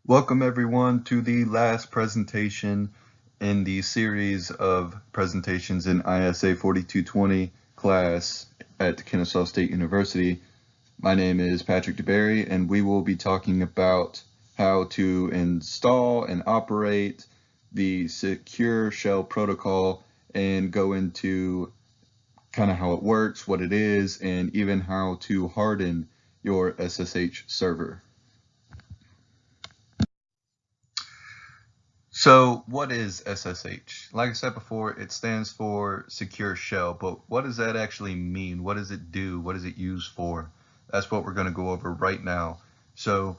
Welcome everyone to the last presentation in the series of presentations in ISA 4220 class at Kennesaw State University. My name is Patrick DeBerry, and we will be talking about how to install and operate the secure shell protocol and go into kind of how it works, what it is, and even how to harden your SSH server. So what is SSH? Like I said before, it stands for Secure Shell, but what does that actually mean? What does it do? What is it used for? That's what we're going to go over right now. So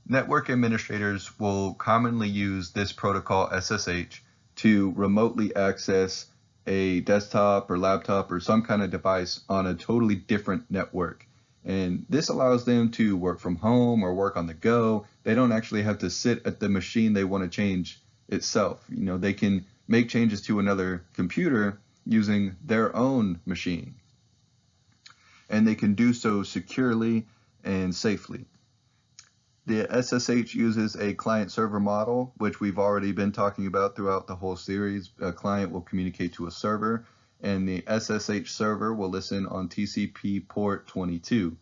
network administrators will commonly use this protocol SSH to remotely access a desktop or laptop or some kind of device on a totally different network. And this allows them to work from home or work on the go. They don't actually have to sit at the machine they want to change itself. They can make changes to another computer using their own machine, and they can do so securely and safely. The SSH uses a client-server model, which we've already been talking about throughout the whole series. A client will communicate to a server, and the SSH server will listen on TCP port 22.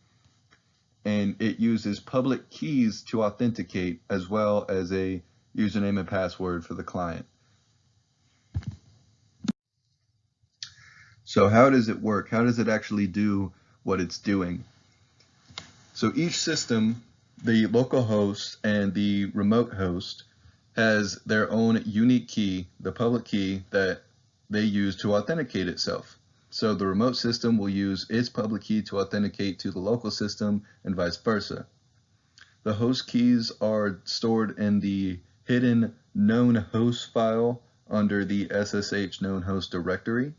And it uses public keys to authenticate, as well as a username and password for the client. So how does it work? How does it actually do what it's doing? So each system, the local host and the remote host, has their own unique key, the public key that they use to authenticate itself. So the remote system will use its public key to authenticate to the local system and vice versa. The host keys are stored in the hidden known host file under the SSH known host directory.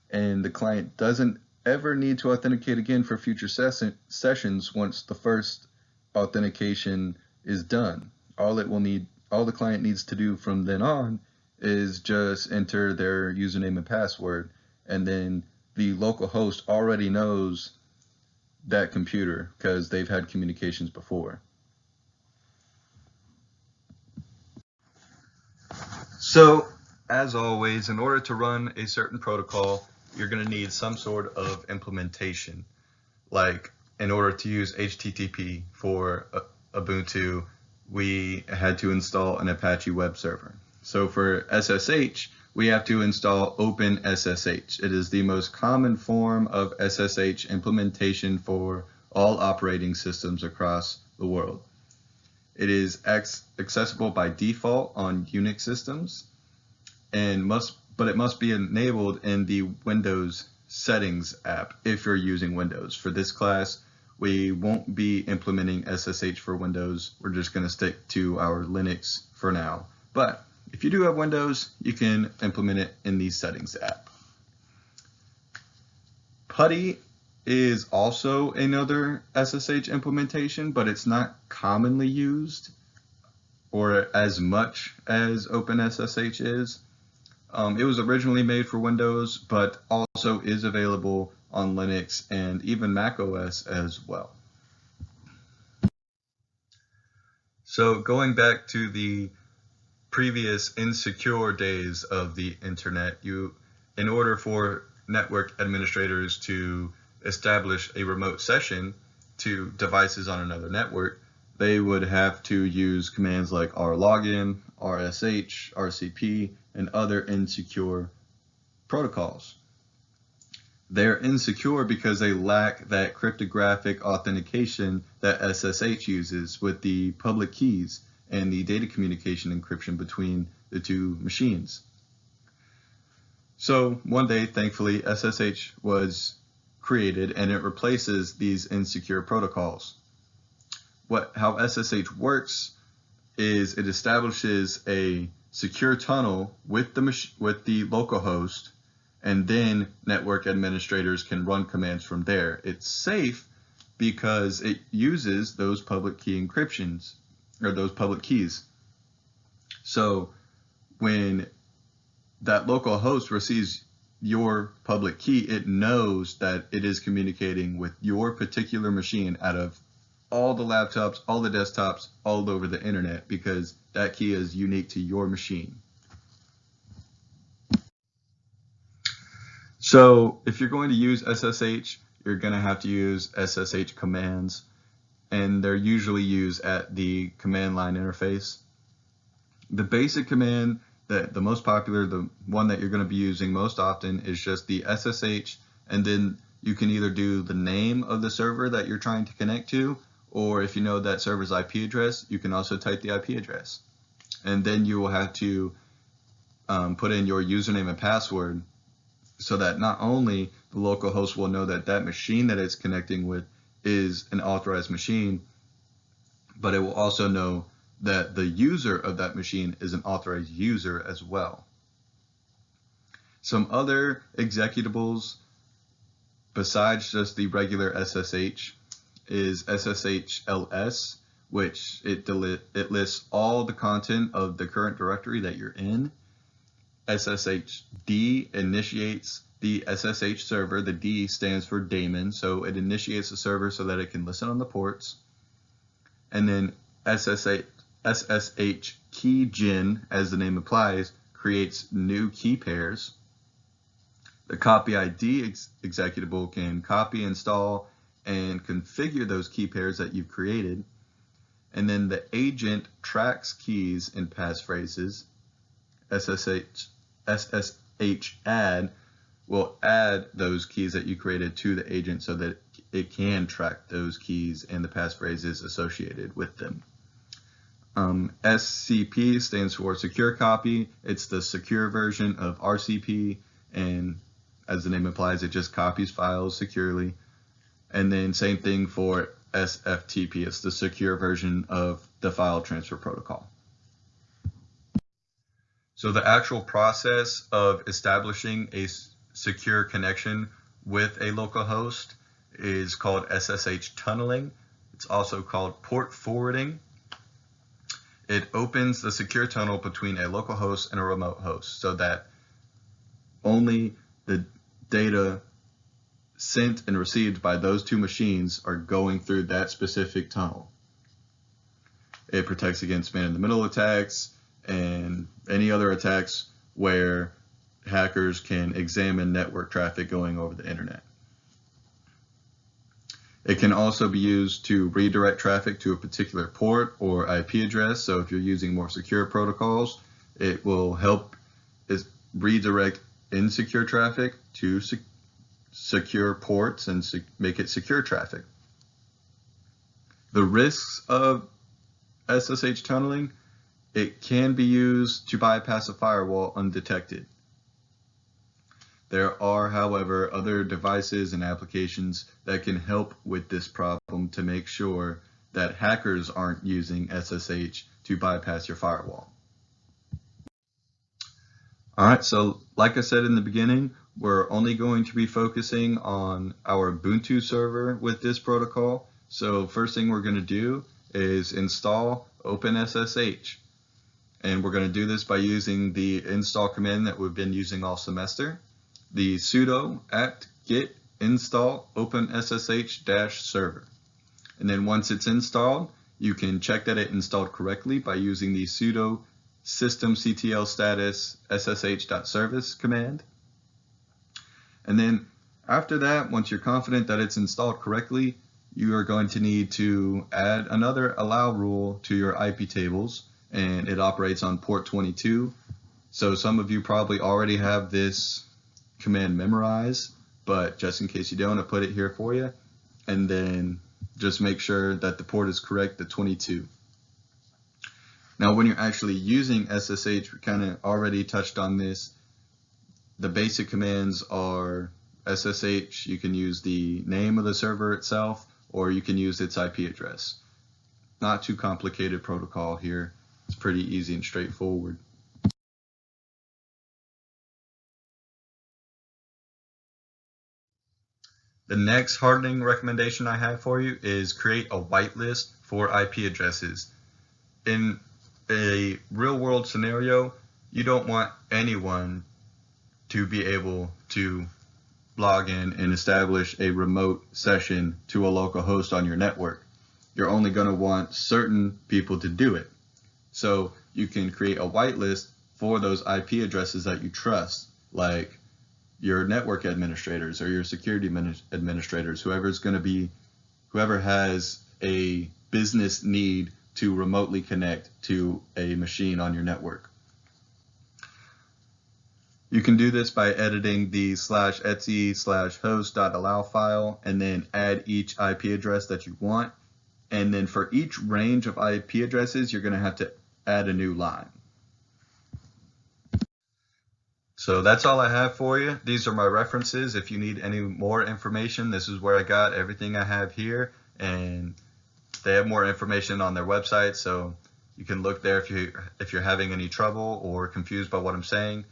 And the client doesn't ever need to authenticate again for future sessions once the first authentication is done. All the client needs to do from then on is just enter their username and password, and then the local host already knows that computer because they've had communications before. So, as always, in order to run a certain protocol, you're going to need some sort of implementation. Like, in order to use HTTP for Ubuntu, we had to install an Apache web server. So for SSH, we have to install OpenSSH. It is the most common form of SSH implementation for all operating systems across the world. It is accessible by default on Unix systems, but it must be enabled in the Windows Settings app if you're using Windows. For this class, we won't be implementing SSH for Windows. We're just going to stick to our Linux for now. But if you do have Windows, you can implement it in the Settings app. PuTTY is also another SSH implementation, but it's not commonly used or as much as OpenSSH is. It was originally made for Windows, but also is available on Linux and even Mac OS as well. So going back to the previous insecure days of the internet, in order for network administrators to establish a remote session to devices on another network, they would have to use commands like rlogin, rsh, rcp, and other insecure protocols. They're insecure because they lack that cryptographic authentication that SSH uses with the public keys and the data communication encryption between the two machines. So one day, thankfully, SSH was created and it replaces these insecure protocols. How SSH works is it establishes a secure tunnel with the local host, and then network administrators can run commands from there. It's safe because it uses those public key encryptions, or those public keys. So when that local host receives your public key, it knows that it is communicating with your particular machine out of all the laptops, all the desktops, all over the internet, because that key is unique to your machine. So if you're going to use SSH, you're going to have to use SSH commands, and they're usually used at the command line interface. The basic command, the most popular, the one that you're going to be using most often, is just the SSH, and then you can either do the name of the server that you're trying to connect to, or if you know that server's IP address, you can also type the IP address. And then you will have to put in your username and password, so that not only the local host will know that that machine that it's connecting with is an authorized machine, but it will also know that the user of that machine is an authorized user as well. Some other executables besides just the regular SSH is SSH-ls, which it lists all the content of the current directory that you're in. SSH-D initiates the SSH server. The D stands for daemon, so it initiates the server so that it can listen on the ports. And then SSH keygen, as the name implies, creates new key pairs. The copy ID executable can copy, install, and configure those key pairs that you've created. And then the agent tracks keys and passphrases. SSH add will add those keys that you created to the agent so that it can track those keys and the passphrases associated with them. SCP stands for secure copy. It's the secure version of RCP, and as the name implies, it just copies files securely. And then same thing for SFTP. It's the secure version of the file transfer protocol. So the actual process of establishing a secure connection with a local host is called SSH tunneling. It's also called port forwarding. It opens the secure tunnel between a local host and a remote host so that only the data sent and received by those two machines are going through that specific tunnel. It protects against man-in-the-middle attacks and any other attacks where hackers can examine network traffic going over the internet. It can also be used to redirect traffic to a particular port or IP address. So if you're using more secure protocols, it will help redirect insecure traffic to secure ports and make it secure traffic. The risks of SSH tunneling: it can be used to bypass a firewall undetected. There are, however, other devices and applications that can help with this problem to make sure that hackers aren't using SSH to bypass your firewall. All right, so like I said in the beginning, we're only going to be focusing on our Ubuntu server with this protocol. So first thing we're going to do is install OpenSSH. And we're going to do this by using the install command that we've been using all semester, the sudo apt-get install OpenSSH-server. And then once it's installed, you can check that it installed correctly by using the sudo systemctl status ssh.service command. And then after that, once you're confident that it's installed correctly, you are going to need to add another allow rule to your IP tables, and it operates on port 22. So some of you probably already have this command memorized, but just in case you don't, I put it here for you. And then just make sure that the port is correct, the 22. Now, when you're actually using SSH, we kind of already touched on this. The basic commands are SSH. You can use the name of the server itself, or you can use its IP address. Not too complicated protocol here. It's pretty easy and straightforward. The next hardening recommendation I have for you is create a whitelist for IP addresses. In a real world scenario, you don't want anyone to be able to log in and establish a remote session to a local host on your network. you're only going to want certain people to do it. So you can create a whitelist for those IP addresses that you trust, like your network administrators or your security administrators, whoever has a business need to remotely connect to a machine on your network. You can do this by editing the /etc/host.allow file and then add each IP address that you want. And then for each range of IP addresses, you're going to have to add a new line. So that's all I have for you. These are my references. If you need any more information, this is where I got everything I have here. And they have more information on their website, so you can look there if you're having any trouble or confused by what I'm saying.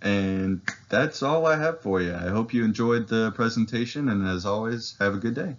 And that's all I have for you. I hope you enjoyed the presentation, and as always, have a good day.